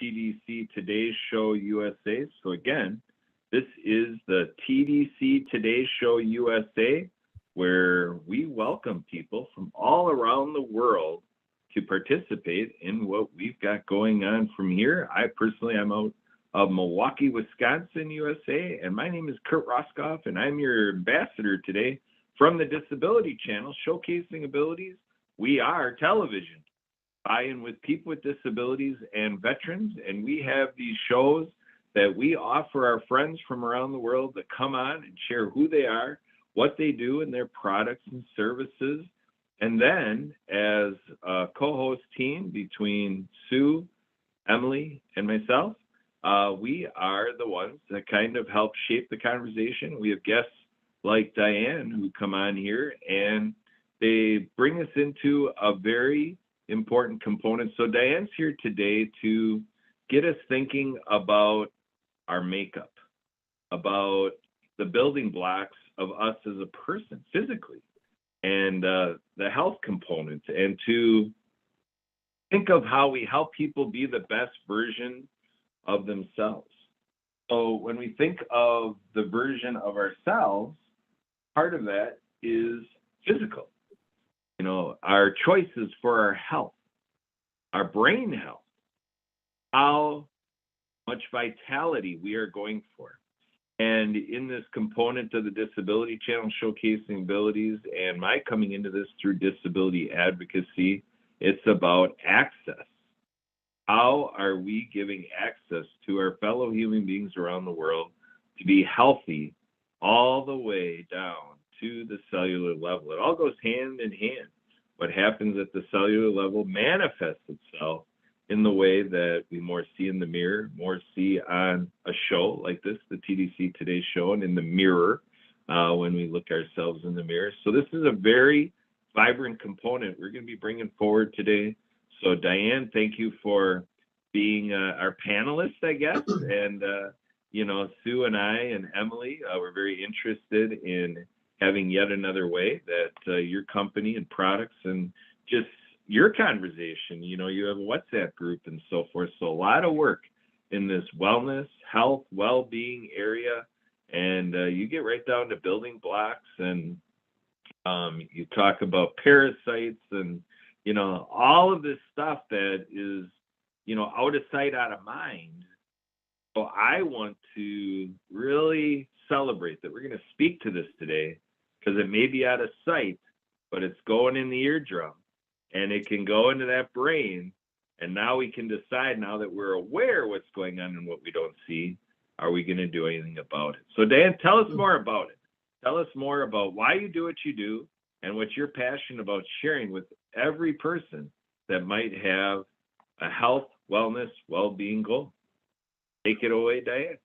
TDC Today Show USA. So again, this is the TDC Today Show USA, where we welcome people from all around the world to participate in what we've got going on from here. I personally am out of Milwaukee, Wisconsin, USA, and my name is Kurt Roskoff, and I'm your ambassador today from the Disability Channel, showcasing abilities. We are television, by-in with people with disabilities and veterans, and we have these shows that we offer our friends from around the world to come on and share who they are, what they do, and their products and services. And then, as a co-host team between Sue, Emily, and myself, we are the ones that kind of help shape the conversation. We have guests like Diane who come on here, and they bring us into a very important component. So Diane's here today to get us thinking about our makeup, about the building blocks of us as a person physically, and the health component, and to think of how we help people be the best version of themselves. So when we think of the version of ourselves, part of that is physical. You know, our choices for our health, our brain health, how much vitality we are going for. And in this component of the Disability Channel, showcasing abilities, and my coming into this through disability advocacy, it's about access. How are we giving access to our fellow human beings around the world to be healthy all the way down to the cellular level? It all goes hand in hand. What happens at the cellular level manifests itself in the way that we more see in the mirror, more see on a show like this, the TDC Today Show, and in the mirror when we look ourselves in the mirror. So this is a very vibrant component we're going to be bringing forward today. So Diane, thank you for being our panelist, I guess. And, you know, Sue and I and Emily were very interested in having yet another way that your company and products and just your conversation, you know, you have a WhatsApp group and so forth. So a lot of work in this wellness, health, well-being area. And you get right down to building blocks, and you talk about parasites and, you know, all of this stuff that is, you know, out of sight, out of mind. So I want to really celebrate that we're going to speak to this today, because it may be out of sight, but it's going in the eardrum, and it can go into that brain. And now we can decide, now that we're aware what's going on and what we don't see, are we going to do anything about it? So Dan, tell us more about it. Tell us more about why you do what you do and what you're passionate about sharing with every person that might have a health, wellness, well-being goal. Take it away, Diane.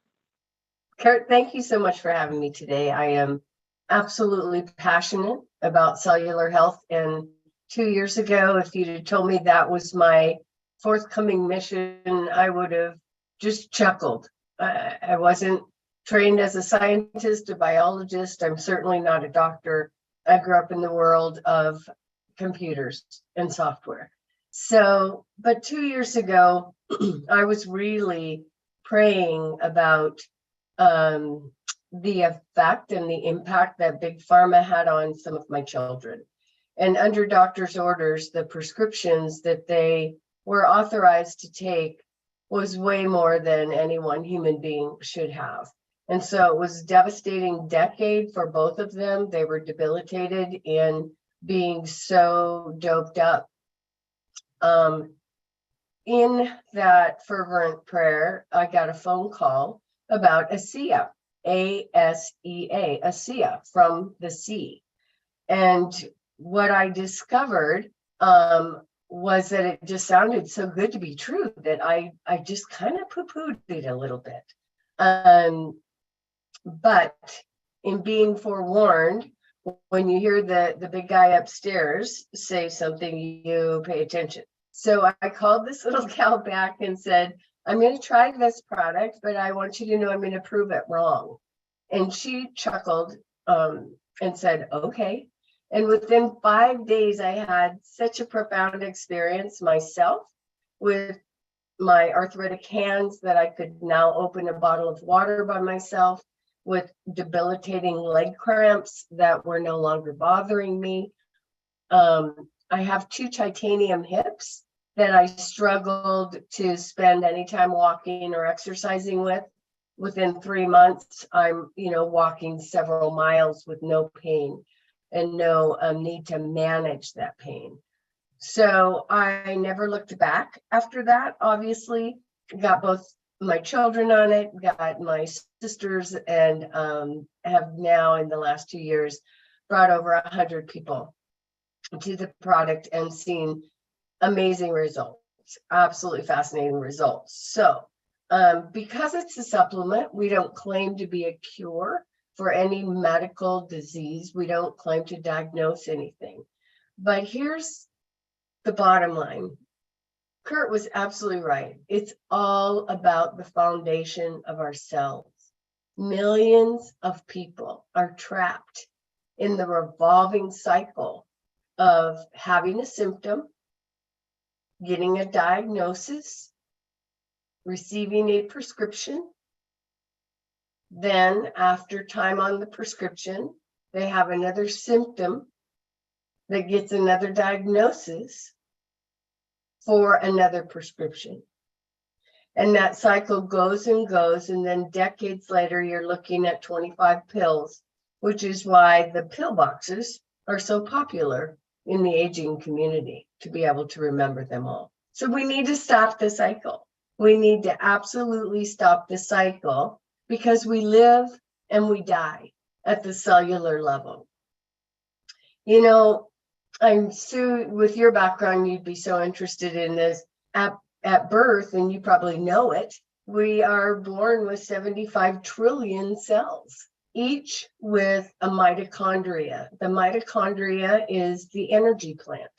Kurt, thank you so much for having me today. I am absolutely passionate about cellular health. And 2 years ago, if you'd have told me that was my forthcoming mission, I would have just chuckled. I wasn't trained as a scientist, a biologist. I'm certainly not a doctor. I grew up in the world of computers and software. So, but 2 years ago, I was really praying about the effect and the impact that Big Pharma had on some of my children. And under doctor's orders, the prescriptions that they were authorized to take was way more than any one human being should have. And so it was a devastating decade for both of them. They were debilitated in being so doped up. In that fervent prayer, I got a phone call about ASEA, A-S-E-A, ASEA, from the sea. And what I discovered was that it just sounded so good to be true that I just kind of poo-pooed it a little bit. But in being forewarned, when you hear the big guy upstairs say something, you pay attention. So I called this little gal back and said, I'm going to try this product, but I want you to know I'm going to prove it wrong. And she chuckled and said, okay. And within 5 days, I had such a profound experience myself with my arthritic hands that I could now open a bottle of water by myself, with debilitating leg cramps that were no longer bothering me. I have 2 titanium hips that I struggled to spend any time walking or exercising with. Within 3 months, I'm, walking several miles with no pain and no need to manage that pain. So I never looked back after that. Obviously, got both my children on it, got my sisters, and have now in the last 2 years brought over 100 people to the product and seen amazing results, absolutely fascinating results. So because it's a supplement, we don't claim to be a cure for any medical disease. We don't claim to diagnose anything. But here's the bottom line. Kurt was absolutely right. It's all about the foundation of our cells. Millions of people are trapped in the revolving cycle of having a symptom, getting a diagnosis, receiving a prescription. Then, after time on the prescription, they have another symptom that gets another diagnosis for another prescription. And that cycle goes and goes. And then decades later, you're looking at 25 pills, which is why the pill boxes are so popular in the aging community, to be able to remember them all. So we need to stop the cycle. We need to absolutely stop the cycle, because we live and we die at the cellular level. I'm Sue, with your background, you'd be so interested in this. At birth, and you probably know it, we are born with 75 trillion cells, each with a mitochondria. The mitochondria is the energy plant,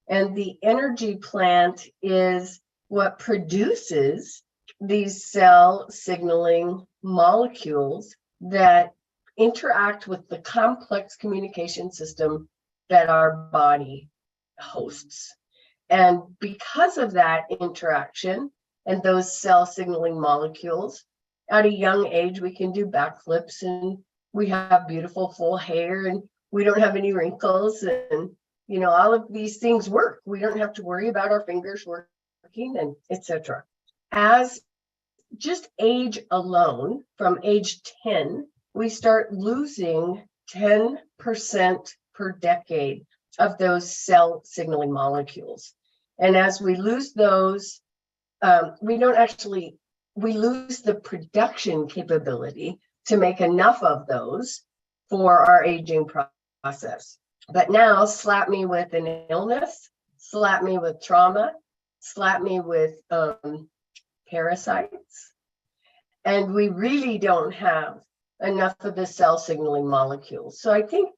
and the energy plant is what produces these cell signaling molecules that interact with the complex communication system that our body hosts. And because of that interaction and those cell signaling molecules, at a young age, we can do backflips, and we have beautiful full hair, and we don't have any wrinkles, and all of these things work. We don't have to worry about our fingers working, and etc. As just age alone, from age 10, we start losing 10% per decade of those cell signaling molecules. And as we lose those, we lose the production capability to make enough of those for our aging process. But now slap me with an illness, slap me with trauma, slap me with parasites, and we really don't have enough of the cell signaling molecules. So I think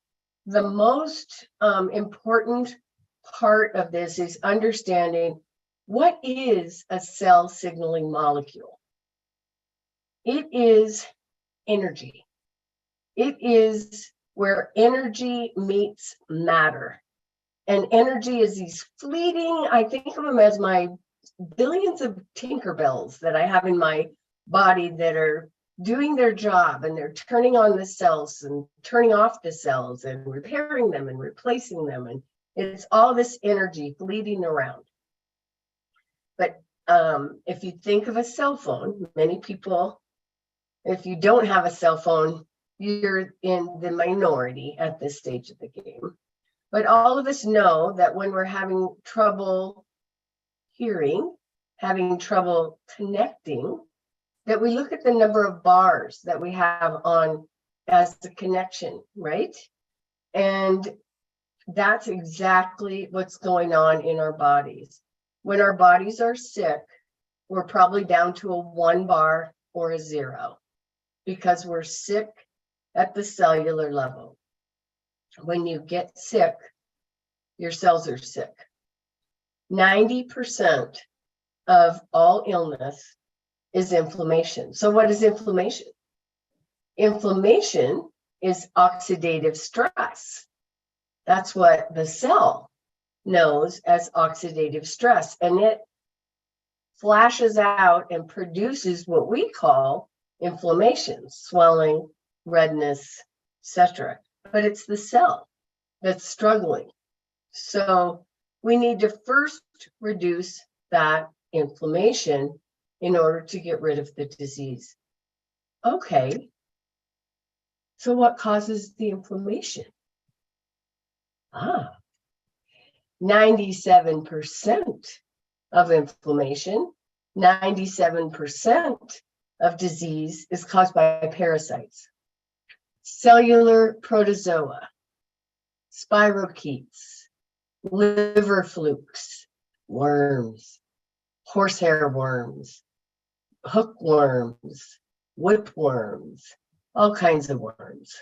the most important part of this is understanding, what is a cell signaling molecule? It is energy. It is where energy meets matter. And energy is these fleeting, I think of them as my billions of Tinkerbells that I have in my body that are doing their job, and they're turning on the cells and turning off the cells and repairing them and replacing them. And it's all this energy fleeting around. But if you think of a cell phone, many people, if you don't have a cell phone, you're in the minority at this stage of the game. But all of us know that when we're having trouble hearing, having trouble connecting, that we look at the number of bars that we have on as the connection, right? And that's exactly what's going on in our bodies. When our bodies are sick, we're probably down to a 1 bar or a 0, because we're sick at the cellular level. When you get sick, your cells are sick. 90% of all illness is inflammation. So what is inflammation? Inflammation is oxidative stress. That's what the cell knows as oxidative stress. And it flashes out and produces what we call inflammation, swelling, redness, etc. But it's the cell that's struggling. So we need to first reduce that inflammation in order to get rid of the disease. Okay, so what causes the inflammation? 97% of inflammation, 97% of disease is caused by parasites. Cellular protozoa, spirochetes, liver flukes, worms, horsehair worms, hookworms, whipworms, all kinds of worms.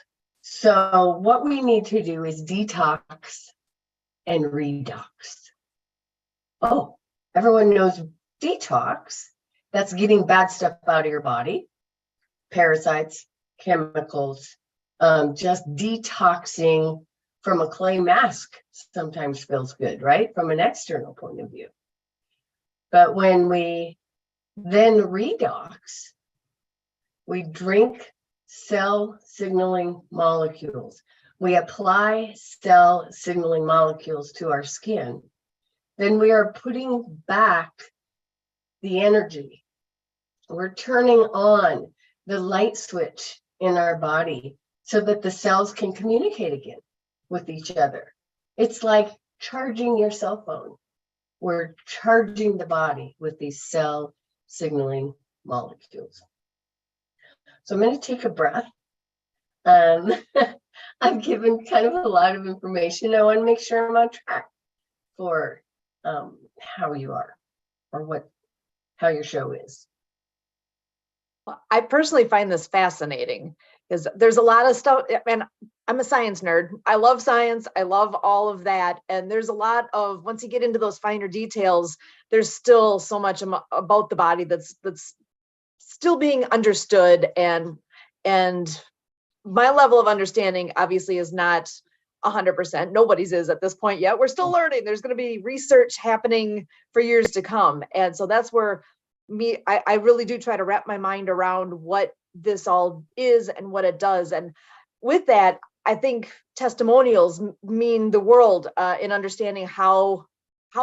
So what we need to do is detox and redox. Oh, everyone knows detox. That's getting bad stuff out of your body, parasites, chemicals, just detoxing from a clay mask sometimes feels good, right? From an external point of view. But when we then redox, we drink cell signaling molecules. We apply cell signaling molecules to our skin. Then we are putting back the energy. We're turning on the light switch in our body so that the cells can communicate again with each other. It's like charging your cell phone. We're charging the body with these cell signaling molecules. So I'm going to take a breath. I've given kind of a lot of information. I want to make sure I'm on track for how you are or how your show is. I personally find this fascinating because there's a lot of stuff, and I'm a science nerd. I love science. I love all of that. And there's a lot of, once you get into those finer details, there's still so much about the body that's still being understood. And my level of understanding obviously is not 100%. Nobody's is at this point yet. We're still learning. There's going to be research happening for years to come. And so that's where I really do try to wrap my mind around what this all is and what it does. And with that, I think testimonials mean the world in understanding how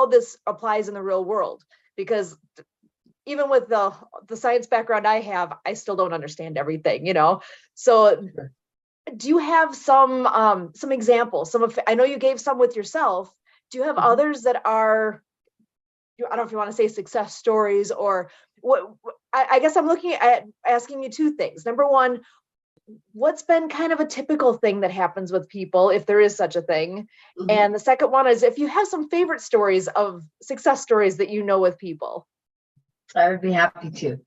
this applies in the real world, because even with the science background I have, I still don't understand everything, So do you have some examples? I know you gave some with yourself. Do you have others that are, I don't know if you want to say success stories or what? I guess I'm looking at asking you two things. Number one, what's been kind of a typical thing that happens with people, if there is such a thing? And the second one is if you have some favorite stories of success stories that you know with people. I would be happy to.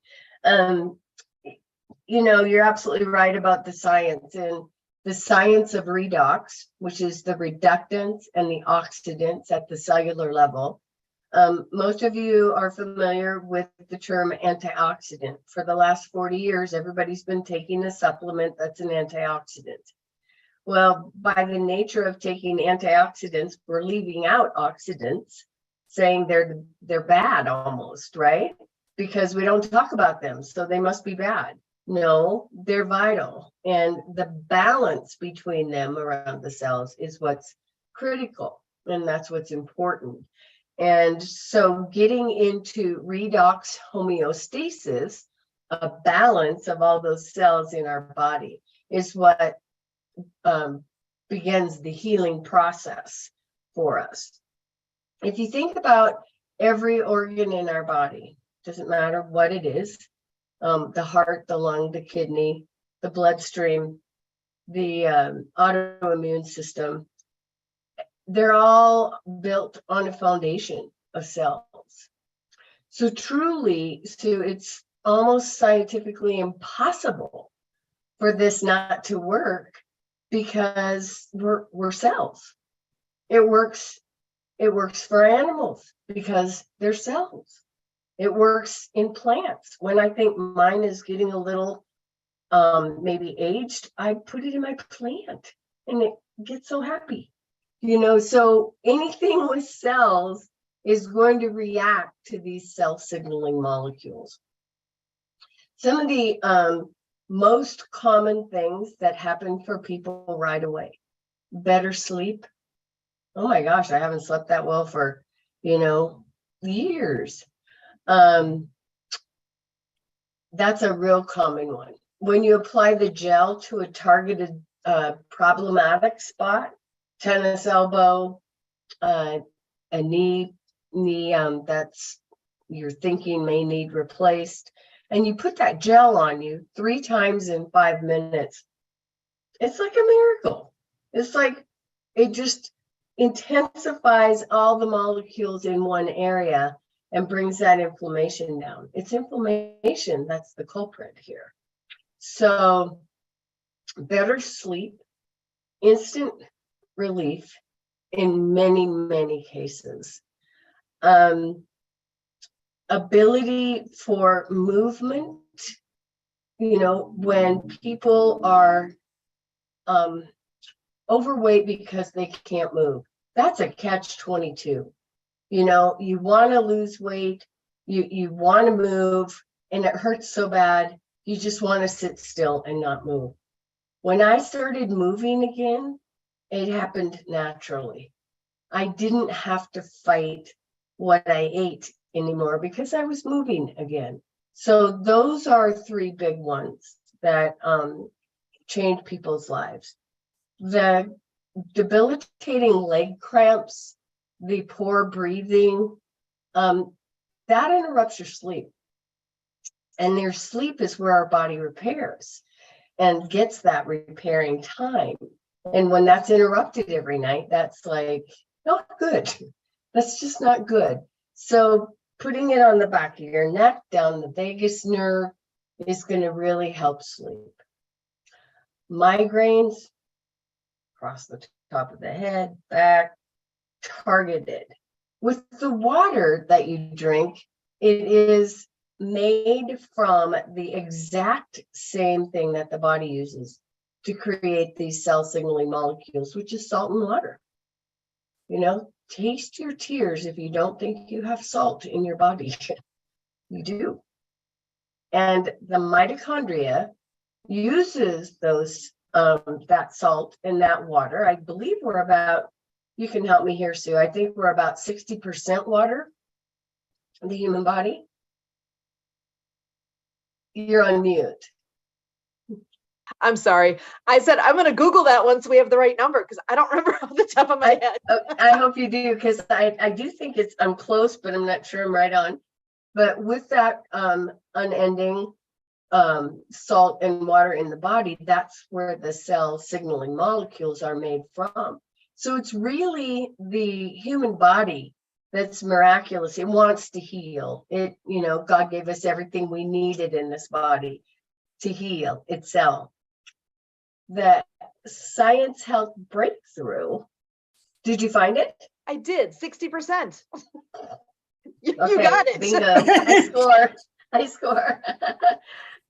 You're absolutely right about the science, and the science of redox, which is the reductants and the oxidants at the cellular level. Most of you are familiar with the term antioxidant. For the last 40 years, everybody's been taking a supplement that's an antioxidant. Well, by the nature of taking antioxidants, we're leaving out oxidants, saying they're bad almost, right? Because we don't talk about them, so they must be bad. No, they're vital. And the balance between them around the cells is what's critical, and that's what's important. And so getting into redox homeostasis, a balance of all those cells in our body, is what begins the healing process for us. If you think about every organ in our body, doesn't matter what it is, the heart, the lung, the kidney, the bloodstream, the autoimmune system, they're all built on a foundation of cells. So truly, Sue, it's almost scientifically impossible for this not to work because we're cells. It works for animals because they're cells. It works in plants. When I think mine is getting a little maybe aged, I put it in my plant and it gets so happy. So anything with cells is going to react to these cell signaling molecules. Some of the most common things that happen for people right away: better sleep. Oh my gosh, I haven't slept that well for, years. That's a real common one. When you apply the gel to a targeted problematic spot, tennis elbow, a knee that's you're thinking may need replaced, and you put that gel on you 3 times in 5 minutes, it's like a miracle. It's like it just intensifies all the molecules in one area and brings that inflammation down. It's inflammation that's the culprit here. So better sleep, instant relief in many, many cases. Ability for movement, when people are overweight because they can't move, that's a catch-22. You want to lose weight, you want to move, and it hurts so bad, you just want to sit still and not move. When I started moving again, it happened naturally. I didn't have to fight what I ate anymore because I was moving again. So those are 3 big ones that change people's lives. The debilitating leg cramps, the poor breathing, that interrupts your sleep. And your sleep is where our body repairs and gets that repairing time. And when that's interrupted every night, that's like not good. That's just not good. So putting it on the back of your neck, down the vagus nerve, is going to really help sleep. Migraines, across the top of the head, back, targeted. With the water that you drink, it is made from the exact same thing that the body uses to create these cell signaling molecules, which is salt and water. Taste your tears if you don't think you have salt in your body. You do. And the mitochondria uses those that salt and that water. I believe we're about, you can help me here, Sue, I think we're about 60% water in the human body. You're on mute. I'm sorry. I said I'm going to Google that once we have the right number because I don't remember off the top of my head. I hope you do, because I do think I'm close, but I'm not sure I'm right on. But with that unending salt and water in the body, that's where the cell signaling molecules are made from. So it's really the human body that's miraculous. It wants to heal. God gave us everything we needed in this body to heal itself. The science health breakthrough, did you find it? I did, 60%. You Okay, got it. Bingo. I score.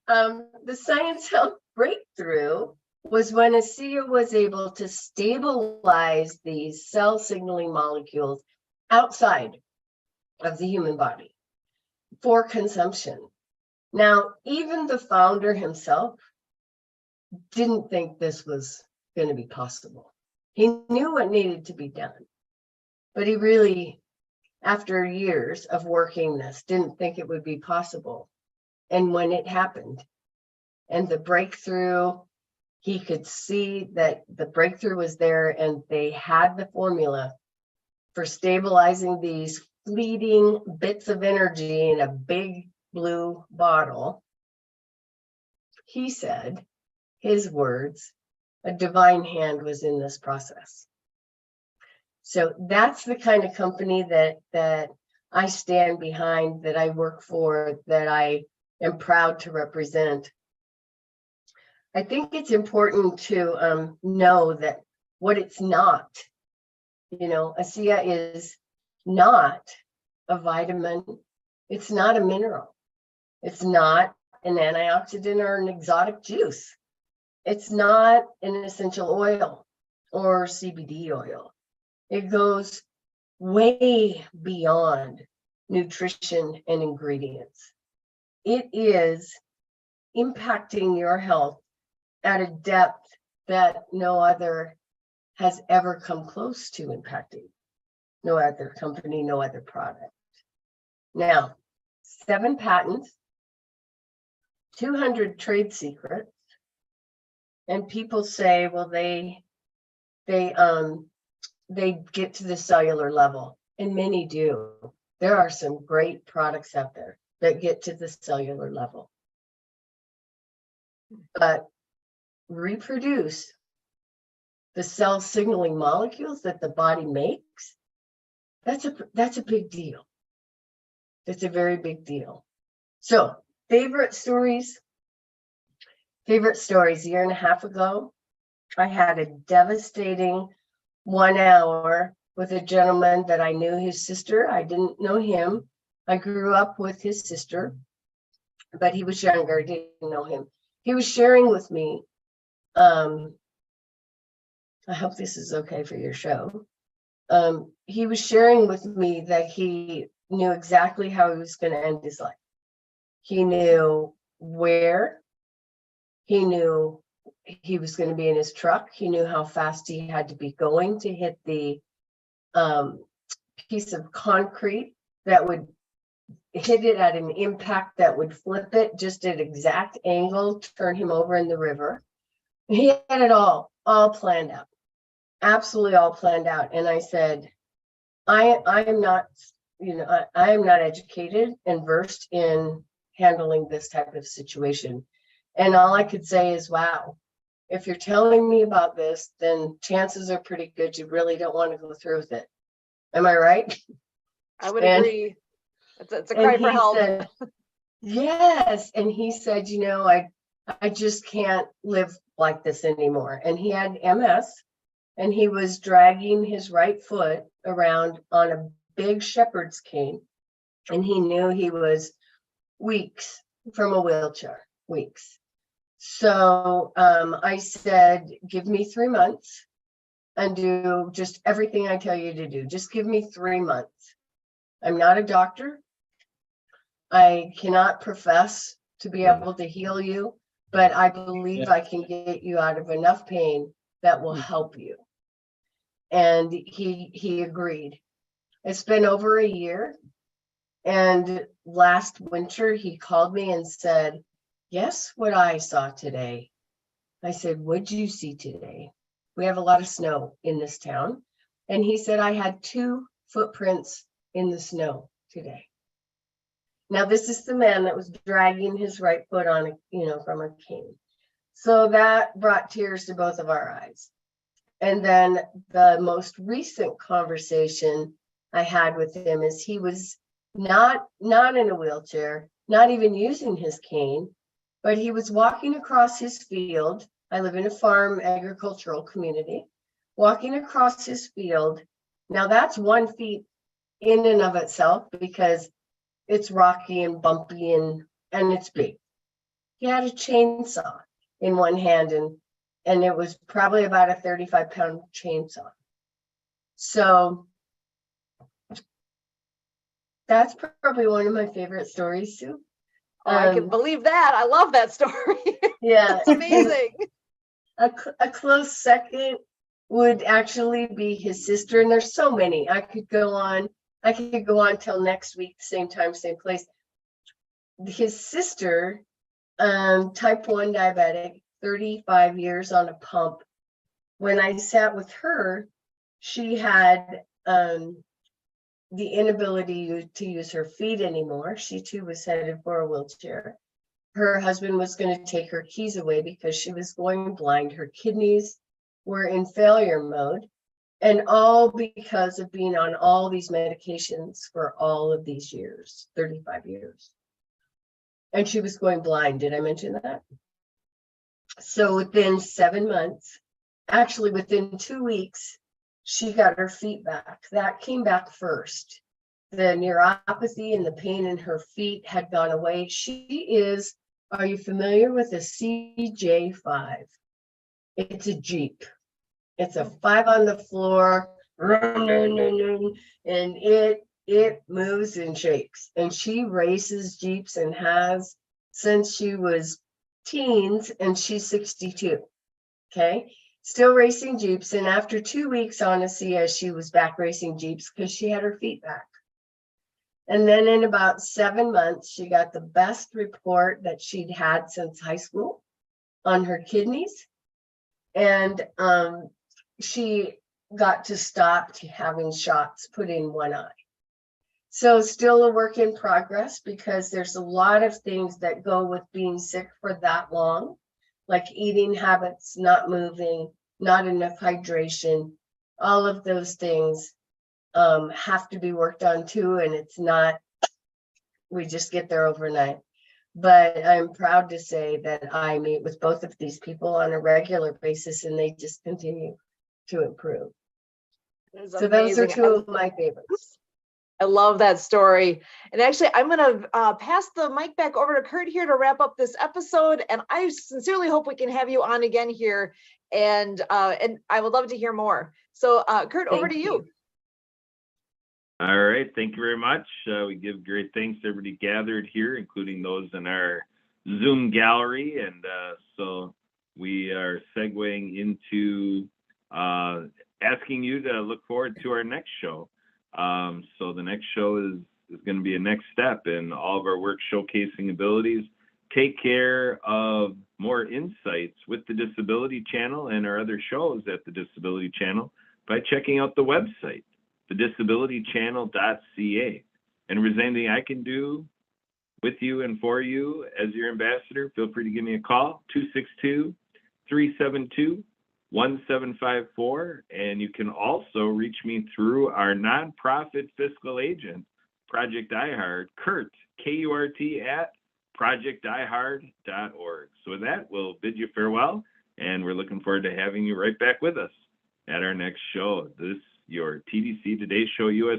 The science health breakthrough was when ASEA was able to stabilize these cell signaling molecules outside of the human body for consumption. Now, even the founder himself didn't think this was going to be possible. He knew what needed to be done, but he really, after years of working this, didn't think it would be possible. And when it happened and the breakthrough, he could see that the breakthrough was there and they had the formula for stabilizing these fleeting bits of energy in a big blue bottle. He said, his words, a divine hand was in this process. So that's the kind of company that I stand behind, that I work for, that I am proud to represent. I think it's important to know that what it's not, ASEA is not a vitamin. It's not a mineral. It's not an antioxidant or an exotic juice. It's not an essential oil or CBD oil. It goes way beyond nutrition and ingredients. It is impacting your health at a depth that no other has ever come close to impacting. No other company, no other product. Now, 7 patents, 200 trade secrets, and people say, well, they get to the cellular level, and many do. There are some great products out there that get to the cellular level, but reproduce the cell signaling molecules that the body makes. That's a big deal. That's a very big deal. So, favorite stories. A year and a half ago, I had a devastating 1 hour with a gentleman that I knew his sister. I didn't know him. I grew up with his sister, but he was younger. I didn't know him. He was sharing with me, I hope this is okay for your show. He was sharing with me that he knew exactly how he was going to end his life. He knew where. He knew he was going to be in his truck. He knew how fast he had to be going to hit the piece of concrete that would hit it at an impact that would flip it just at exact angle, turn him over in the river. He had it all planned out, absolutely all planned out. And I said, I am not, I am not educated and versed in handling this type of situation. And all I could say is, wow, if you're telling me about this, then chances are pretty good you really don't want to go through with it. Am I right? I would agree. It's a cry for help. Said, yes. And he said, I just can't live like this anymore. And he had MS, and he was dragging his right foot around on a big shepherd's cane. And he knew he was weeks from a wheelchair, weeks. So I said, give me 3 months and do just everything I tell you to do. Just give me 3 months. I'm not a doctor. I cannot profess to be able to heal you, but I believe I can get you out of enough pain that will help you. And he agreed. It's been over a year. And last winter, he called me and said, guess what I saw today? I said, what'd you see today? We have a lot of snow in this town. And he said, I had 2 footprints in the snow today. Now, this is the man that was dragging his right foot on, from a cane. So that brought tears to both of our eyes. And then the most recent conversation I had with him is he was not in a wheelchair, not even using his cane, but he was walking across his field. I live in a farm agricultural community, walking across his field. Now that's 1 feet in and of itself because it's rocky and bumpy and it's big. He had a chainsaw in one hand and it was probably about a 35-pound chainsaw. So that's probably one of my favorite stories, Sue. Oh, I can believe that. I love that story. Yeah. It's amazing. A close second would actually be his sister. And there's so many. I could go on till next week, same time, same place. His sister, type 1 diabetic, 35 years on a pump. When I sat with her, she had the inability to use her feet anymore. She too was headed for a wheelchair. Her husband was going to take her keys away because she was going blind. Her kidneys were in failure mode, and all because of being on all these medications for all of these years, 35 years. And she was going blind. Did I mention that? So within 7 months, actually within 2 weeks, she got her feet back. That came back first. The neuropathy and the pain in her feet had gone away. Are you familiar with a CJ5? It's a Jeep. It's a 5 on the floor, and it moves and shakes. And she races Jeeps and has since she was teens, and she's 62. Okay. Still racing Jeeps. And after 2 weeks, honestly, as she was back racing Jeeps because she had her feet back. And then in about 7 months, she got the best report that she'd had since high school on her kidneys. And she got to stop having shots put in one eye. So still a work in progress, because there's a lot of things that go with being sick for that long, like eating habits, not moving, not enough hydration. All of those things have to be worked on too. And it's not, we just get there overnight. But I'm proud to say that I meet with both of these people on a regular basis, and they just continue to improve. So those are two of my favorites. I love that story. And actually, I'm going to pass the mic back over to Kurt here to wrap up this episode. And I sincerely hope we can have you on again here. And I would love to hear more. So Kurt, over to you. All right. Thank you very much. We give great thanks to everybody gathered here, including those in our Zoom gallery. And so we are segueing into asking you to look forward to our next show. So the next show is going to be a next step in all of our work showcasing abilities. Take care of more insights with the Disability Channel and our other shows at the Disability Channel by checking out the website, thedisabilitychannel.ca. And if there's anything I can do with you and for you as your ambassador, feel free to give me a call, 262-372-1754. And you can also reach me through our nonprofit fiscal agent, Project iHeart, Kurt, K-U-R-T, at projectiheart.org. So with that, we'll bid you farewell, and we're looking forward to having you right back with us at our next show. This your TDC Today Show USA.